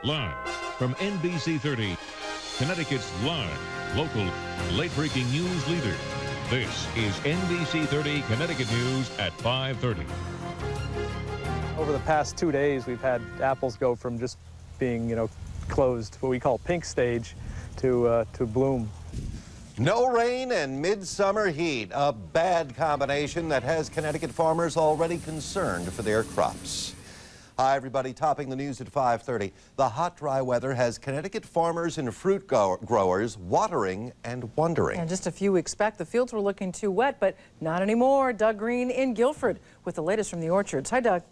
Live from NBC 30, Connecticut's live, local, late-breaking news leader. This is NBC 30 Connecticut News at 5:30. Over the past 2 days, we've had apples go from just being, closed, what we call pink stage, to bloom. No rain and midsummer heat, a bad combination that has Connecticut farmers already concerned for their crops. Hi, everybody. Topping the news at 5:30. The hot, dry weather has Connecticut farmers and fruit growers watering and wondering. And just a few weeks back, the fields were looking too wet, but not anymore. Doug Green in Guilford with the latest from the orchards. Hi, Doug.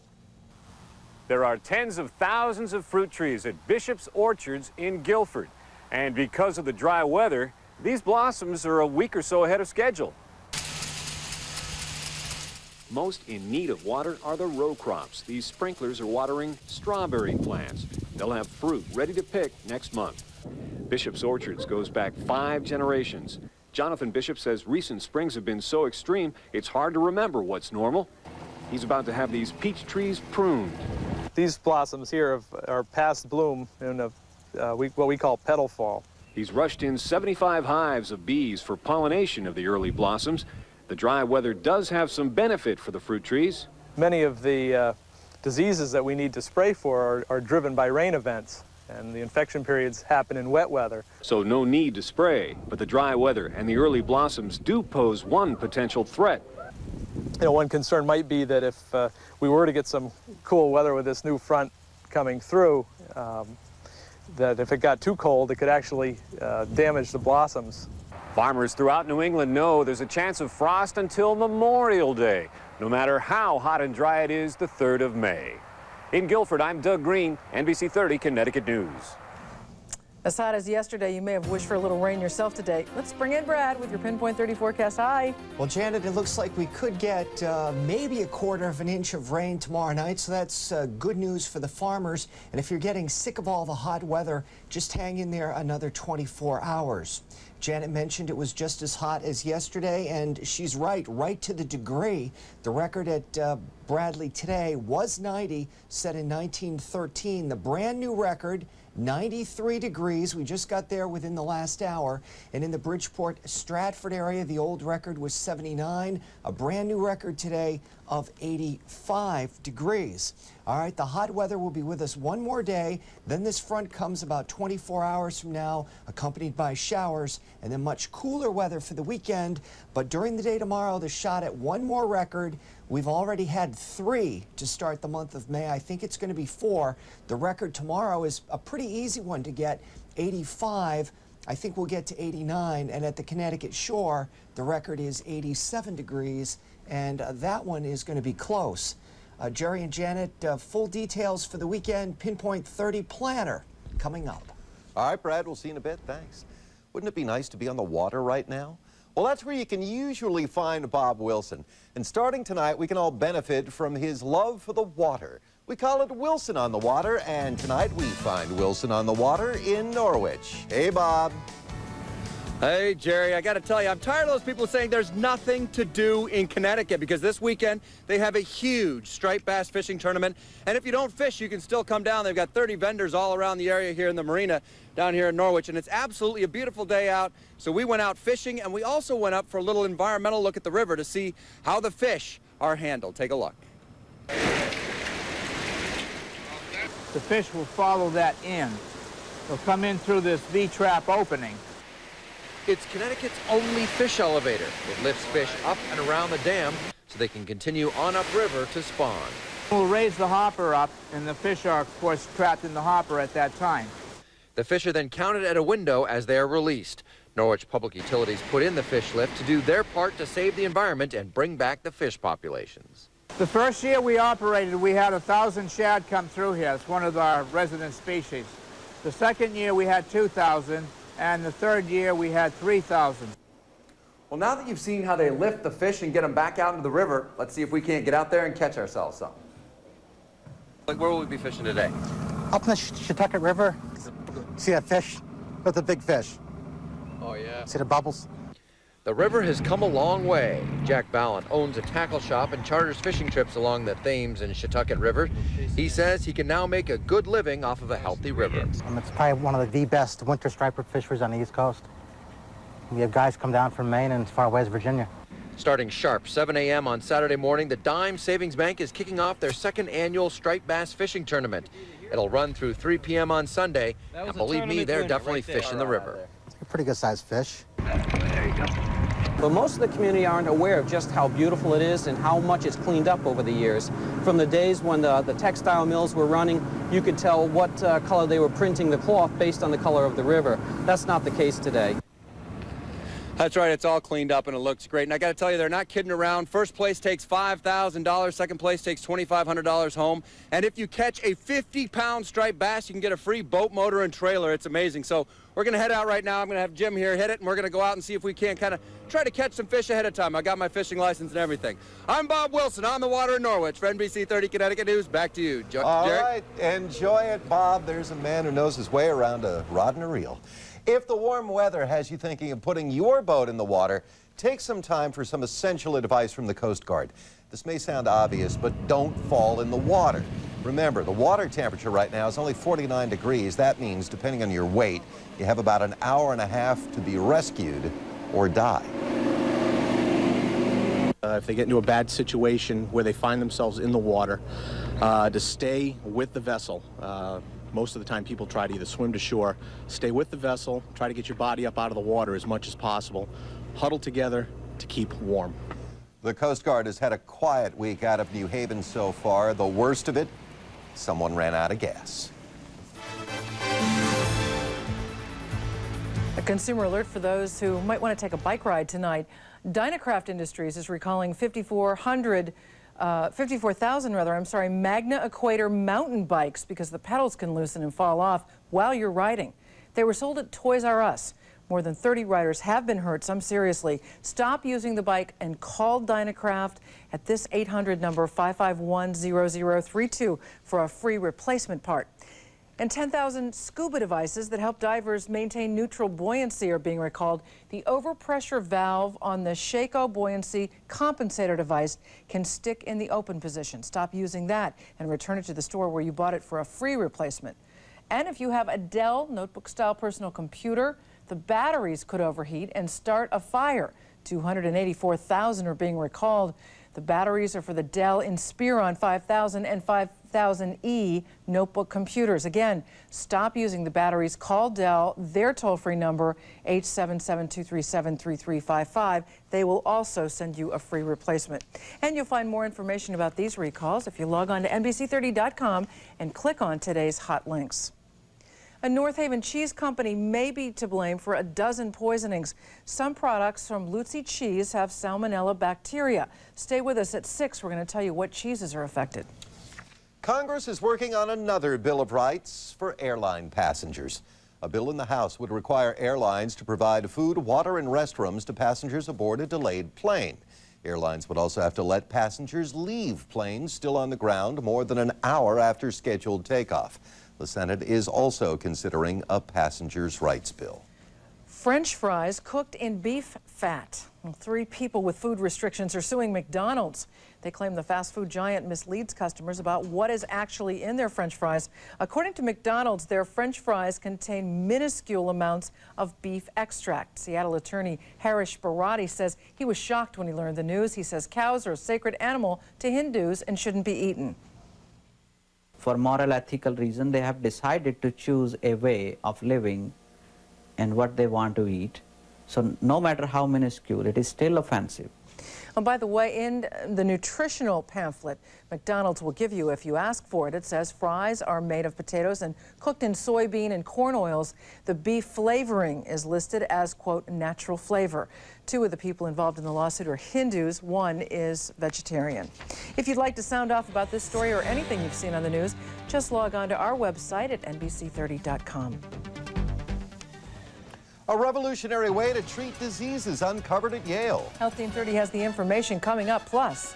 There are tens of thousands of fruit trees at Bishop's Orchards in Guilford. And because of the dry weather, these blossoms are a week or so ahead of schedule. Most in need of water are the row crops. These sprinklers are watering strawberry plants. They'll have fruit ready to pick next month. Bishop's Orchards goes back 5 generations. Jonathan Bishop says recent springs have been so extreme, it's hard to remember what's normal. He's about to have these peach trees pruned. These blossoms here are past bloom in what we call petal fall. He's rushed in 75 hives of bees for pollination of the early blossoms. The dry weather does have some benefit for the fruit trees. Many of the diseases that we need to spray for are driven by rain events, and the infection periods happen in wet weather. So no need to spray, but the dry weather and the early blossoms do pose one potential threat. One concern might be that if we were to get some cool weather with this new front coming through, that if it got too cold, it could actually damage the blossoms. Farmers throughout New England know there's a chance of frost until Memorial Day, no matter how hot and dry it is the 3rd of May. In Guilford, I'm Doug Green, NBC 30 Connecticut News. As hot as yesterday, you may have wished for a little rain yourself today. Let's bring in Brad with your Pinpoint 30 forecast. Hi. Well, Janet, it looks like we could get maybe 1/4 inch of rain tomorrow night, so that's good news for the farmers. And if you're getting sick of all the hot weather, just hang in there another 24 hours. Janet mentioned it was just as hot as yesterday, and she's right to the degree. The record at Bradley today was 90, set in 1913. The brand new record, 93 degrees. We just got there within the last hour. And in the Bridgeport, Stratford area, the old record was 79. A brand new record today of 85 degrees. All right, the hot weather will be with us one more day. Then this front comes about 24 hours from now, accompanied by showers, and then much cooler weather for the weekend. But during the day tomorrow, the shot at one more record. We've already had 3 to start the month of May. I think it's going to be 4. The record tomorrow is a pretty easy one to get, 85. I think we'll get to 89. And at the Connecticut shore, the record is 87 degrees, and that one is going to be close. Gerry and Janet, full details for the weekend Pinpoint 30 planner coming up. All right, Brad, we'll see you in a bit. Thanks. Wouldn't it be nice to be on the water right now? Well, that's where you can usually find Bob Wilson. And starting tonight, we can all benefit from his love for the water. We call it Wilson on the Water, and tonight we find Wilson on the water in Norwich. Hey, Bob. Hey, Gerry, I got to tell you, I'm tired of those people saying there's nothing to do in Connecticut, because this weekend they have a huge striped bass fishing tournament. And if you don't fish, you can still come down. They've got 30 vendors all around the area here in the marina down here in Norwich, and it's absolutely a beautiful day out. So we went out fishing, and we also went up for a little environmental look at the river to see how the fish are handled. Take a look. The fish will follow that in. They'll come in through this V-trap opening. It's Connecticut's only fish elevator. It lifts fish up and around the dam so they can continue on upriver to spawn. We'll raise the hopper up, and the fish are, of course, trapped in the hopper at that time. The fish are then counted at a window as they are released. Norwich Public Utilities put in the fish lift to do their part to save the environment and bring back the fish populations. The first year we operated, we had 1,000 shad come through here. It's one of our resident species. The second year we had 2,000. And the third year, we had 3,000. Well, now that you've seen how they lift the fish and get them back out into the river, let's see if we can't get out there and catch ourselves some. Like, where will we be fishing today? Up in the Shetucket River. See that fish? That's a big fish. Oh, yeah. See the bubbles? The river has come a long way. Jack Ballant owns a tackle shop and charters fishing trips along the Thames and Shetucket River. He says he can now make a good living off of a healthy river. It's probably one of the best winter striper fisheries on the East Coast. We have guys come down from Maine and as far away as Virginia. Starting sharp 7 a.m. on Saturday morning, the Dime Savings Bank is kicking off their second annual striped bass fishing tournament. It'll run through 3 p.m. on Sunday, and believe me, they're definitely fishing the river. It's a pretty good sized fish. There you go. But most of the community aren't aware of just how beautiful it is and how much it's cleaned up over the years. From the days when the textile mills were running, you could tell what color they were printing the cloth based on the color of the river. That's not the case today. That's right, it's all cleaned up and it looks great. And I got to tell you, they're not kidding around. First place takes $5,000, second place takes $2,500 home. And if you catch a 50-pound striped bass, you can get a free boat, motor, and trailer. It's amazing. So we're going to head out right now. I'm going to have Jim here hit it, and we're going to go out and see if we can kind of try to catch some fish ahead of time. I got my fishing license and everything. I'm Bob Wilson on the water in Norwich for NBC 30 Connecticut News. Back to you, Gerry. All right, enjoy it, Bob. There's a man who knows his way around a rod and a reel. If the warm weather has you thinking of putting your boat in the water, take some time for some essential advice from the Coast Guard. This may sound obvious, but don't fall in the water. Remember, the water temperature right now is only 49 degrees. That means, depending on your weight, you have about an hour and a half to be rescued or die. If they get into a bad situation where they find themselves in the water, to stay with the vessel. Most of the time people try to either swim to shore, stay with the vessel, try to get your body up out of the water as much as possible, huddle together to keep warm. The Coast Guard has had a quiet week out of New Haven so far. The worst of it, someone ran out of gas. A consumer alert for those who might want to take a bike ride tonight. Dynacraft Industries is recalling 54,000 Magna Equator mountain bikes because the pedals can loosen and fall off while you're riding. They were sold at Toys R Us. More than 30 riders have been hurt, some seriously. Stop using the bike and call Dynacraft at this 800 number 551-0032 for a free replacement part. And 10,000 scuba devices that help divers maintain neutral buoyancy are being recalled. The overpressure valve on the Shako buoyancy compensator device can stick in the open position. Stop using that and return it to the store where you bought it for a free replacement. And if you have a Dell notebook-style personal computer, the batteries could overheat and start a fire. 284,000 are being recalled. The batteries are for the Dell Inspiron 5000 and 5000E notebook computers. Again, stop using the batteries. Call Dell, their toll-free number, 877-237-3355. They will also send you a free replacement. And you'll find more information about these recalls if you log on to NBC30.com and click on today's hot links. A North Haven cheese company may be to blame for a dozen poisonings. Some products from Lutzi cheese have salmonella bacteria. Stay with us at 6. We're going to tell you what cheeses are affected. Congress is working on another Bill of Rights for airline passengers. A bill in the House would require airlines to provide food, water, and restrooms to passengers aboard a delayed plane. Airlines would also have to let passengers leave planes still on the ground more than an hour after scheduled takeoff. The Senate is also considering a passengers' rights bill. French fries cooked in beef fat. Well, 3 people with food restrictions are suing McDonald's. They claim the fast food giant misleads customers about what is actually in their French fries. According to McDonald's, their French fries contain minuscule amounts of beef extract. Seattle attorney Harish Barati says he was shocked when he learned the news. He says cows are a sacred animal to Hindus and shouldn't be eaten. For moral, ethical reason, they have decided to choose a way of living and what they want to eat. So no matter how minuscule, it is still offensive. And by the way, in the nutritional pamphlet McDonald's will give you if you ask for it, it says fries are made of potatoes and cooked in soybean and corn oils. The beef flavoring is listed as, quote, natural flavor. 2 of the people involved in the lawsuit are Hindus. 1 is vegetarian. If you'd like to sound off about this story or anything you've seen on the news, just log on to our website at NBC30.com. A revolutionary way to treat diseases uncovered at Yale. Health Team 30 has the information coming up. Plus,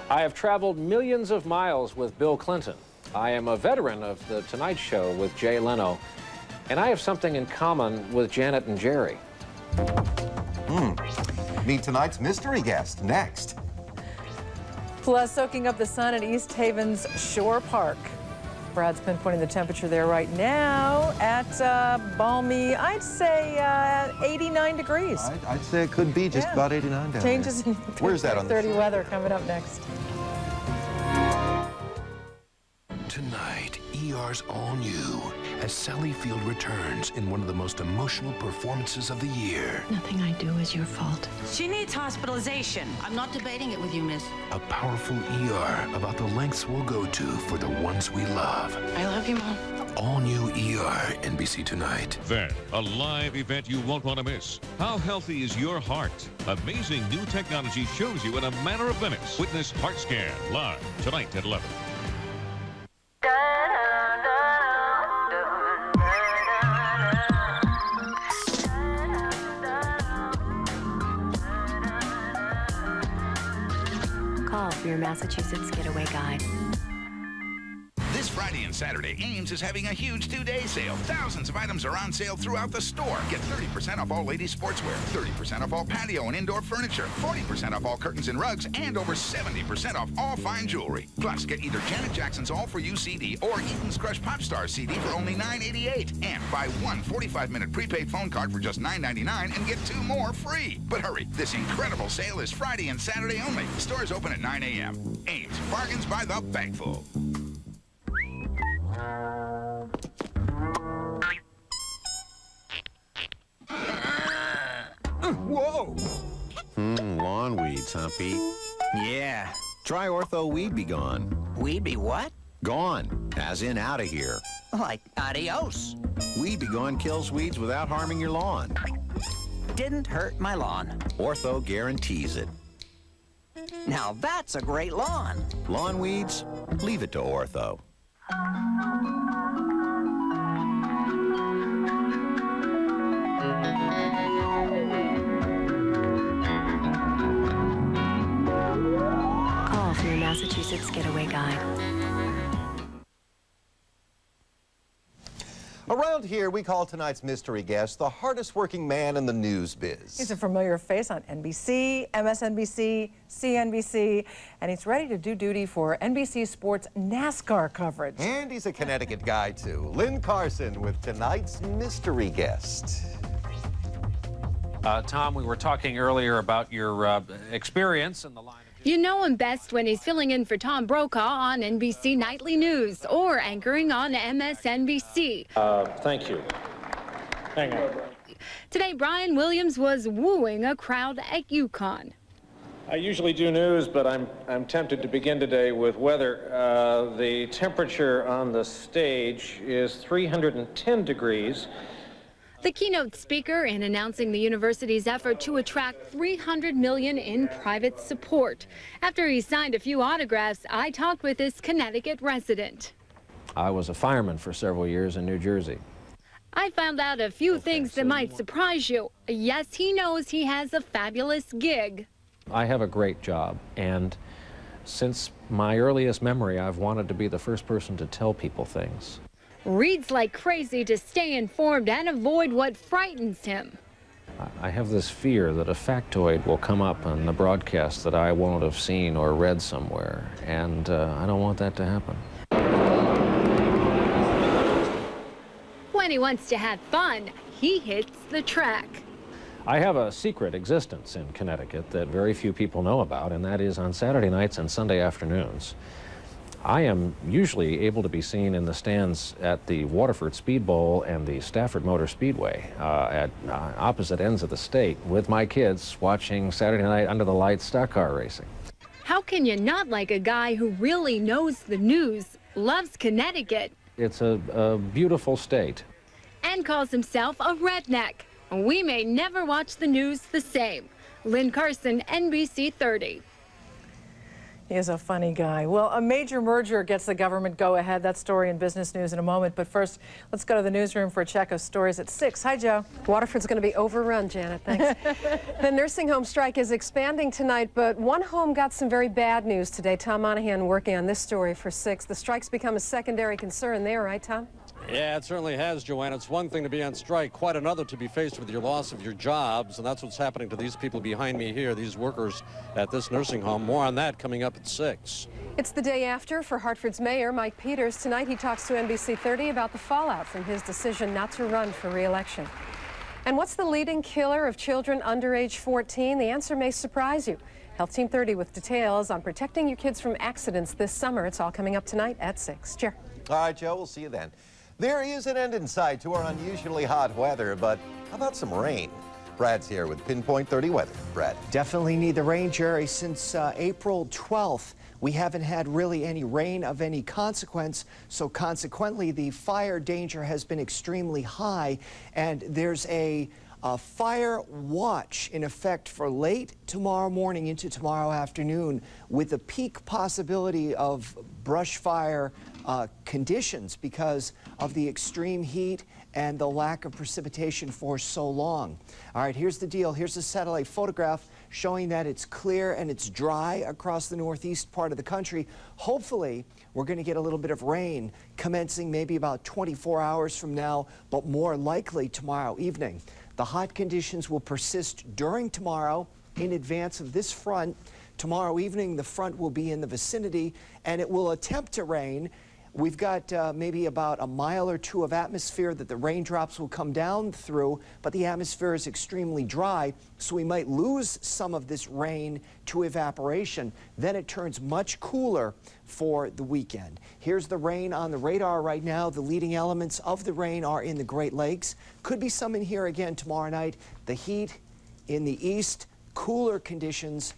I have traveled millions of miles with Bill Clinton. I am a veteran of The Tonight Show with Jay Leno. And I have something in common with Janet and Gerry. Meet tonight's mystery guest next. Plus, soaking up the sun at East Haven's Shore Park. Brad's pinpointing the temperature there right now at balmy, I'd say 89 degrees. I'd say it could be just about 89 down Changes there. in Where's that on the 30 weather coming up next. Tonight, ER's all new as Sally Field returns in one of the most emotional performances of the year. Nothing I do is your fault. She needs hospitalization. I'm not debating it with you, miss. A powerful ER about the lengths we'll go to for the ones we love. I love you, Mom. All new ER, NBC Tonight. Then, a live event you won't want to miss. How healthy is your heart? Amazing new technology shows you in a matter of minutes. Witness Heart Scan live tonight at 11. Call for your Massachusetts Getaway Guide. This Friday and Saturday, Ames is having a huge two-day sale. Thousands of items are on sale throughout the store. Get 30% off all ladies' sportswear, 30% off all patio and indoor furniture, 40% off all curtains and rugs, and over 70% off all fine jewelry. Plus, get either Janet Jackson's All For You CD or Eaton's Crush Pop Star CD for only $9.88. And buy one 45-minute prepaid phone card for just $9.99 and get 2 more free. But hurry, this incredible sale is Friday and Saturday only. Stores open at 9 a.m. Ames, bargains by the bagful. Whoa! Lawn weeds, huh, Pete? Yeah. Try Ortho Weed Be Gone. Weed be what? Gone, as in out of here. Like adios. Weed Be Gone kills weeds without harming your lawn. Didn't hurt my lawn. Ortho guarantees it. Now that's a great lawn. Lawn weeds? Leave it to Ortho. Call for your Massachusetts Getaway Guide. Around here, we call tonight's mystery guest the hardest working man in the news biz. He's a familiar face on NBC, MSNBC, CNBC, and he's ready to do duty for NBC Sports NASCAR coverage. And he's a Connecticut guy, too. Lynn Carson with tonight's mystery guest. Tom, we were talking earlier about your experience in the line. You know him best when he's filling in for Tom Brokaw on NBC Nightly News or anchoring on MSNBC. Thank you. Hang on. Today, Brian Williams was wooing a crowd at UConn. I usually do news, but I'm tempted to begin today with weather. The temperature on the stage is 310 degrees. The keynote speaker in announcing the university's effort to attract $300 million in private support. After he signed a few autographs, I talked with this Connecticut resident. I was a fireman for several years in New Jersey. I found out a few things that might surprise you. Yes, he knows he has a fabulous gig. I have a great job, and since my earliest memory, I've wanted to be the first person to tell people things. Reads like crazy to stay informed and avoid what frightens him. I have this fear that a factoid will come up on the broadcast that I won't have seen or read somewhere, and I don't want that to happen. When he wants to have fun, he hits the track. I have a secret existence in Connecticut that very few people know about, and that is on Saturday nights and Sunday afternoons. I am usually able to be seen in the stands at the Waterford Speed Bowl and the Stafford Motor Speedway at opposite ends of the state with my kids watching Saturday night under the lights stock car racing. How can you not like a guy who really knows the news, loves Connecticut, It's a beautiful state. and calls himself a redneck? We may never watch the news the same. Lynn Carson, NBC 30. He is a funny guy. Well, a major merger gets the government go-ahead. That story in business news in a moment. But first, let's go to the newsroom for a check of stories at 6. Hi, Joe. Waterford's going to be overrun, Janet. Thanks. The nursing home strike is expanding tonight, but one home got some very bad news today. Tom Monahan working on this story for 6. The strike's become a secondary concern there, right, Tom? Yeah, it certainly has, Joanna. It's one thing to be on strike, quite another to be faced with your loss of your jobs, and that's what's happening to these people behind me here, these workers at this nursing home. More on that coming up at 6. It's the day after for Hartford's mayor, Mike Peters. Tonight he talks to NBC 30 about the fallout from his decision not to run for re-election. And what's the leading killer of children under age 14? The answer may surprise you. Health Team 30 with details on protecting your kids from accidents this summer. It's all coming up tonight at 6. Gerry. All right, Joe, we'll see you then. There is an end in sight to our unusually hot weather, but how about some rain? Brad's here with Pinpoint 30 weather. Brad. Definitely need the rain, Jerry. Since April 12th, we haven't had really any rain of any consequence, so consequently the fire danger has been extremely high, and there's a fire watch in effect for late tomorrow morning into tomorrow afternoon, with a peak possibility of brush fire conditions because of the extreme heat and the lack of precipitation for so long. All right, here's the deal. Here's a satellite photograph showing that it's clear and it's dry across the northeast part of the country. Hopefully, we're going to get a little bit of rain commencing maybe about 24 hours from now, but more likely tomorrow evening. The hot conditions will persist during tomorrow in advance of this front. Tomorrow evening, the front will be in the vicinity, and it will attempt to rain. We've got maybe about a mile or two of atmosphere that the raindrops will come down through, but the atmosphere is extremely dry, so we might lose some of this rain to evaporation. Then it turns much cooler for the weekend. Here's the rain on the radar right now. The leading elements of the rain are in the Great Lakes. Could be some in here again tomorrow night. The heat in the east, cooler conditions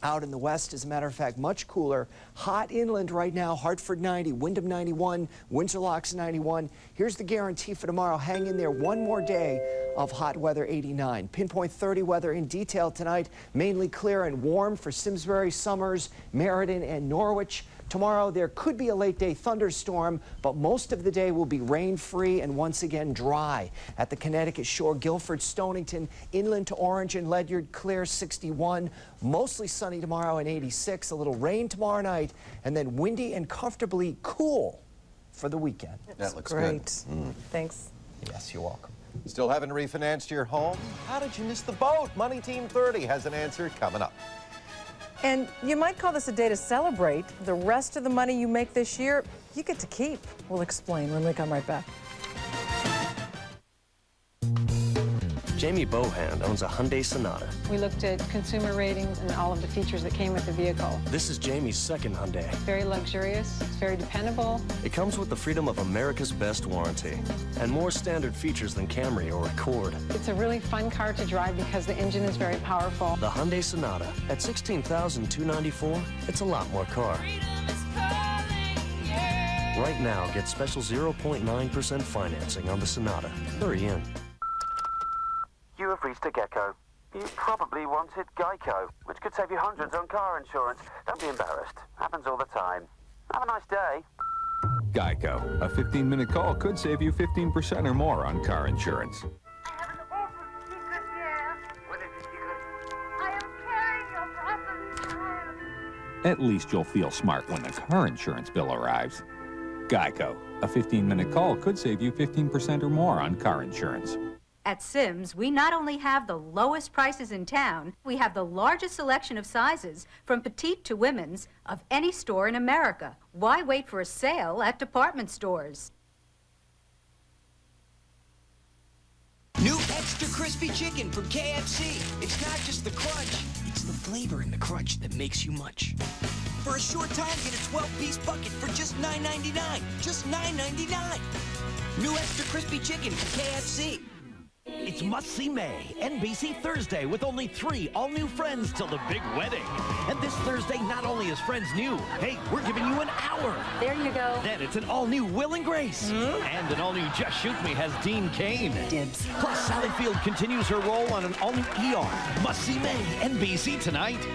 out in the west, as a matter of fact, much cooler. Hot inland right now, Hartford 90, Windham 91, Windsor Locks 91. Here's the guarantee for tomorrow. Hang in there one more day of hot weather, 89. Pinpoint 30 weather in detail tonight. Mainly clear and warm for Simsbury, Somers, Meriden, and Norwich. Tomorrow there could be a late day thunderstorm, but most of the day will be rain-free and once again dry. At the Connecticut shore, Guilford, Stonington, inland to Orange and Ledyard, clear 61. Mostly sunny tomorrow and 86. A little rain tomorrow night, and then windy and comfortably cool for the weekend. That looks great. good. Thanks. Yes, you're welcome. Still haven't refinanced your home? How did you miss the boat? Money Team 30 has an answer coming up. And you might call this a day to celebrate. The rest of the money you make this year, you get to keep. We'll explain when we come right back. Jamie Bohan owns a Hyundai Sonata. We looked at consumer ratings and all of the features that came with the vehicle. This is Jamie's second Hyundai. It's very luxurious, it's very dependable. It comes with the freedom of America's best warranty and more standard features than Camry or Accord. It's a really fun car to drive because the engine is very powerful. The Hyundai Sonata at $16,294, it's a lot more car. Right now, get special 0.9% financing on the Sonata. Hurry in. You have reached a Gecko. You probably wanted Geico, which could save you hundreds on car insurance. Don't be embarrassed. Happens all the time. Have a nice day. Geico. A 15-minute call could save you 15% or more on car insurance. At least you'll feel smart when the car insurance bill arrives. Geico. A 15-minute call could save you 15% or more on car insurance. At Sims, we not only have the lowest prices in town, we have the largest selection of sizes, from petite to women's, of any store in America. Why wait for a sale at department stores? New extra crispy chicken from KFC. It's not just the crunch, it's the flavor in the crunch that makes you munch. For a short time, get a 12-piece bucket for just $9.99. Just $9.99. New extra crispy chicken from KFC. It's must-see May, NBC Thursday, with only 3 all-new Friends till the big wedding. And this Thursday, not only is Friends new, hey, we're giving you an hour. There you go. Then it's an all-new Will and Grace. And an all-new Just Shoot Me has Dean Cain. Dibs. Plus, Sally Field continues her role on an all-new ER. Must-see May, NBC tonight.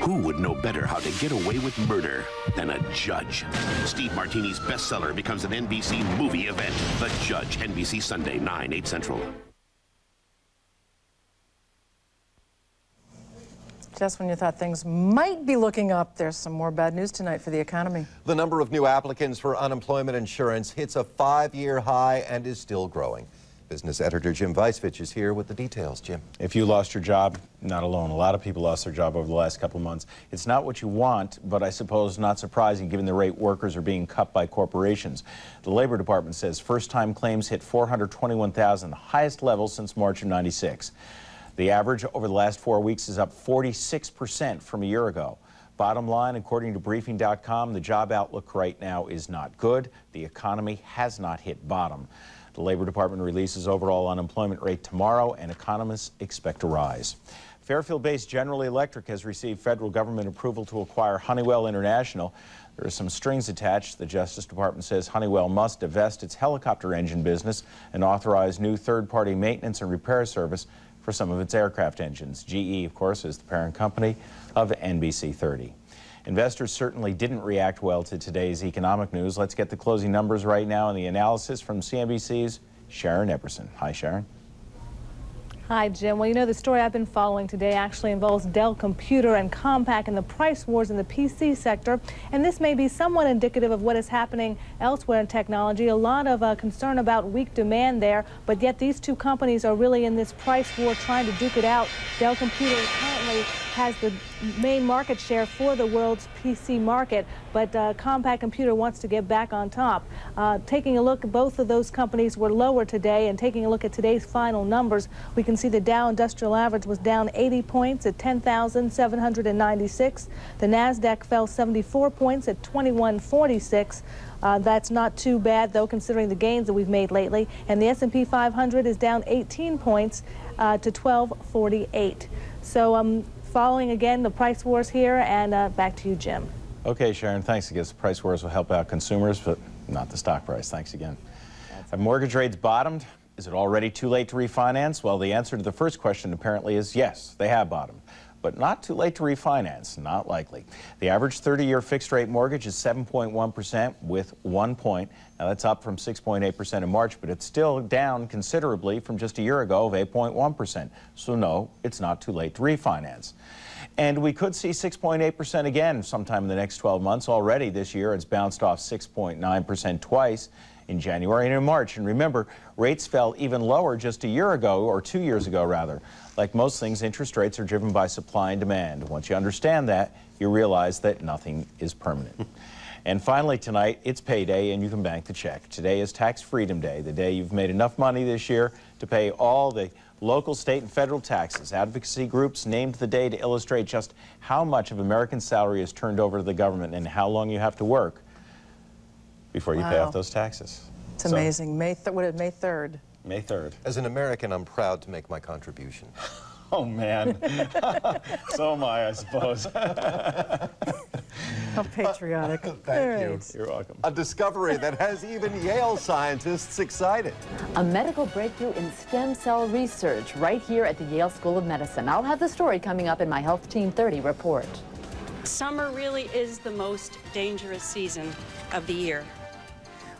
Who would know better how to get away with murder than a judge? Steve Martini's bestseller becomes an NBC movie event. The Judge, NBC Sunday, 9, 8 Central. Just when you thought things might be looking up, there's some more bad news tonight for the economy. The number of new applicants for unemployment insurance hits a 5-year high and is still growing. Business editor Jim Weisfitch is here with the details. Jim. If you lost your job, not alone. A lot of people lost their job over the last couple of months. It's not what you want, but I suppose not surprising given the rate workers are being cut by corporations. The Labor Department says first-time claims hit 421,000, the highest level since March of '96. The average over the last 4 weeks is up 46% from a year ago. Bottom line, according to Briefing.com, the job outlook right now is not good. The economy has not hit bottom. The Labor Department releases overall unemployment rate tomorrow, and economists expect a rise. Fairfield-based General Electric has received federal government approval to acquire Honeywell International. There are some strings attached. The Justice Department says Honeywell must divest its helicopter engine business and authorize new third-party maintenance and repair service for some of its aircraft engines. GE, of course, is the parent company of NBC 30. Investors certainly didn't react well to today's economic news. Let's get the closing numbers right now and the analysis from CNBC's Sharon Epperson. Hi, Sharon. Hi, Jim. Well, you know, the story I've been following today actually involves Dell Computer and Compaq and the price wars in the PC sector. And this may be somewhat indicative of what is happening elsewhere in technology. A lot of concern about weak demand there, but yet these two companies are really in this price war trying to duke it out. Dell Computer currently has the main market share for the world's PC market, but Compaq Computer wants to get back on top. Taking a look, both of those companies were lower today, and taking a look at today's final numbers, we can see the Dow Industrial Average was down 80 points at 10,796. The NASDAQ fell 74 points at 2146. That's not too bad, though, considering the gains that we've made lately. And the S&P 500 is down 18 points to 1248. So following again the price wars here, and back to you, Jim. Okay, Sharon, thanks. I guess the price wars will help out consumers, but not the stock price. Thanks again. Have mortgage rates bottomed? Is it already too late to refinance? Well, the answer to the first question apparently is yes, they have bottomed. But not too late to refinance, not likely. The average 30-year fixed-rate mortgage is 7.1% with 1 point. Now, that's up from 6.8% in March, but it's still down considerably from just a year ago of 8.1%. So, no, it's not too late to refinance. And we could see 6.8% again sometime in the next 12 months. Already this year, it's bounced off 6.9% twice in January and in March. And remember, rates fell even lower just a year ago, or 2 years ago, rather. Like most things, interest rates are driven by supply and demand. Once you understand that, you realize that nothing is permanent. And finally tonight, it's payday and you can bank the check. Today is Tax Freedom Day, the day you've made enough money this year to pay all the local, state, and federal taxes. Advocacy groups named the day to illustrate just how much of American salary is turned over to the government and how long you have to work before you pay off those taxes. It's amazing. May 3rd. May 3rd. As an American, I'm proud to make my contribution. Oh, man. So am I suppose. How patriotic. Thank you. You're welcome. A discovery that has even Yale scientists excited. A medical breakthrough in stem cell research right here at the Yale School of Medicine. I'll have the story coming up in my Health Team 30 report. Summer really is the most dangerous season of the year.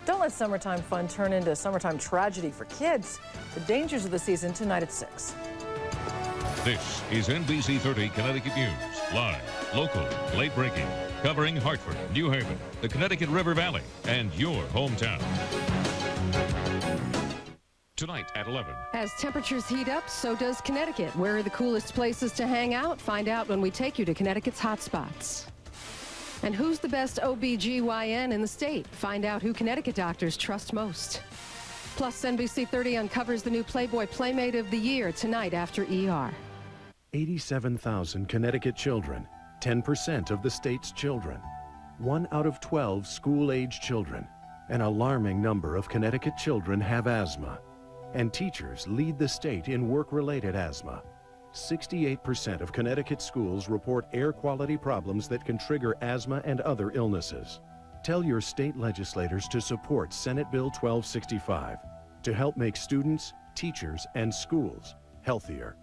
Don't let summertime fun turn into summertime tragedy for kids. The dangers of the season tonight at 6. This is NBC 30 Connecticut News. Live, local, late breaking, covering Hartford, New Haven, the Connecticut River Valley, and your hometown. Tonight at 11. As temperatures heat up, so does Connecticut. Where are the coolest places to hang out? Find out when we take you to Connecticut's hotspots. And who's the best OBGYN in the state? Find out who Connecticut doctors trust most. Plus, NBC 30 uncovers the new Playboy Playmate of the Year tonight after ER. 87,000 Connecticut children, 10% of the state's children. 1 out of 12 school-age children. An alarming number of Connecticut children have asthma. And teachers lead the state in work-related asthma. 68% of Connecticut schools report air quality problems that can trigger asthma and other illnesses. Tell your state legislators to support Senate Bill 1265 to help make students, teachers, and schools healthier.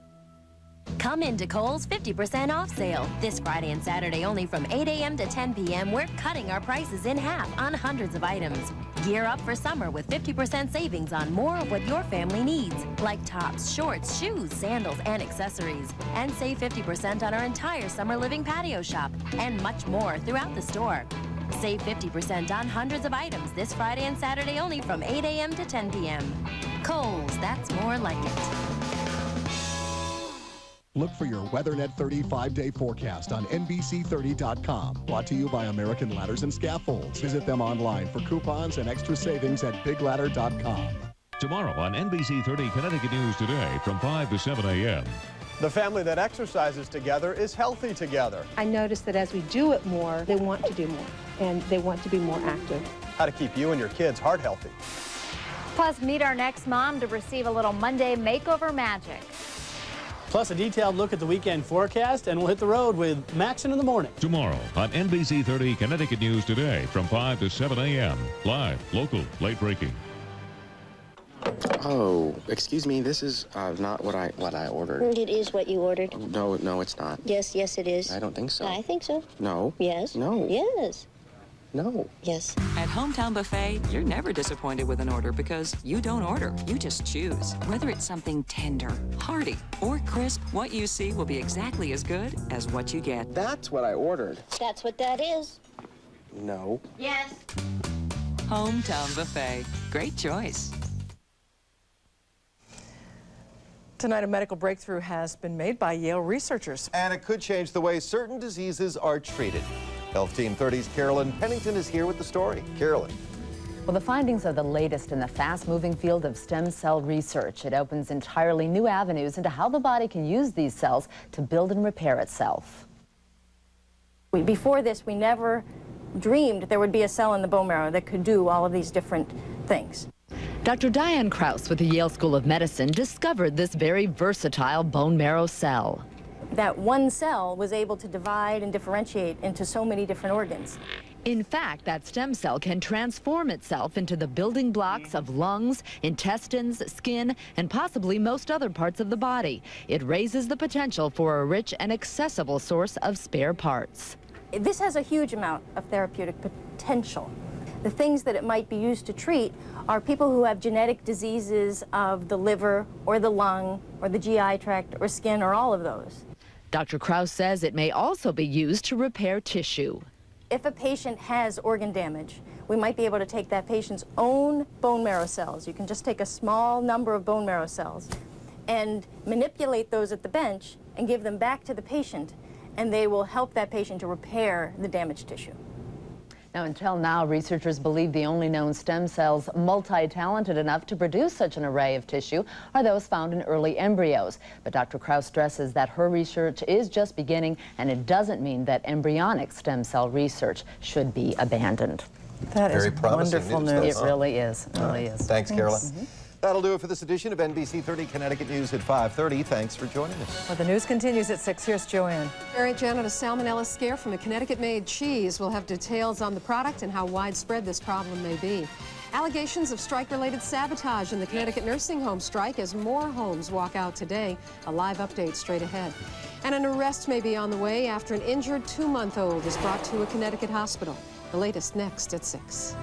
Come into Kohl's 50% off sale. This Friday and Saturday only from 8 a.m. to 10 p.m. We're cutting our prices in half on hundreds of items. Gear up for summer with 50% savings on more of what your family needs, like tops, shorts, shoes, sandals, and accessories. And save 50% on our entire summer living patio shop and much more throughout the store. Save 50% on hundreds of items this Friday and Saturday only from 8 a.m. to 10 p.m. Kohl's, that's more like it. Look for your WeatherNet 35-day forecast on NBC30.com. Brought to you by American Ladders and Scaffolds. Visit them online for coupons and extra savings at BigLadder.com. Tomorrow on NBC 30 Connecticut News Today from 5 to 7 a.m. The family that exercises together is healthy together. I noticed that as we do it more, they want to do more, and they want to be more active. How to keep you and your kids heart healthy. Plus, meet our next mom to receive a little Monday makeover magic. Plus a detailed look at the weekend forecast, and we'll hit the road with Maxon in the morning. Tomorrow on NBC 30 Connecticut News Today from 5 to 7 a.m. Live, local, late breaking. Oh, excuse me, this is not what I ordered. It is what you ordered. No, it's not. Yes, it is. I don't think so. I think so. No. Yes. No. Yes. No. Yes. At Hometown Buffet, you're never disappointed with an order because you don't order. You just choose. Whether it's something tender, hearty, or crisp, what you see will be exactly as good as what you get. That's what I ordered. That's what that is. No. Yes. Hometown Buffet. Great choice. Tonight, a medical breakthrough has been made by Yale researchers. And it could change the way certain diseases are treated. Health Team 30's Carolyn Pennington is here with the story. Carolyn. Well, the findings are the latest in the fast-moving field of stem cell research. It opens entirely new avenues into how the body can use these cells to build and repair itself. Before this, we never dreamed there would be a cell in the bone marrow that could do all of these different things. Dr. Diane Krause with the Yale School of Medicine discovered this very versatile bone marrow cell. That one cell was able to divide and differentiate into so many different organs. In fact, that stem cell can transform itself into the building blocks of lungs, intestines, skin, and possibly most other parts of the body. It raises the potential for a rich and accessible source of spare parts. This has a huge amount of therapeutic potential. The things that it might be used to treat are people who have genetic diseases of the liver or the lung or the GI tract or skin or all of those. Dr. Krause says it may also be used to repair tissue. If a patient has organ damage, we might be able to take that patient's own bone marrow cells. You can just take a small number of bone marrow cells and manipulate those at the bench and give them back to the patient, and they will help that patient to repair the damaged tissue. Now, until now, researchers believe the only known stem cells multi-talented enough to produce such an array of tissue are those found in early embryos. But Dr. Krause stresses that her research is just beginning, and it doesn't mean that embryonic stem cell research should be abandoned. That is wonderful news. It really is. It really is. Thanks, Carolyn. That'll do it for this edition of NBC 30 Connecticut News at 5:30. Thanks for joining us. Well, the news continues at 6. Here's Joanne. Gerry, Janet, a salmonella scare from a Connecticut-made cheese. We'll have details on the product and how widespread this problem may be. Allegations of strike-related sabotage in the Connecticut nursing home strike as more homes walk out today. A live update straight ahead. And an arrest may be on the way after an injured 2-month-old is brought to a Connecticut hospital. The latest next at 6.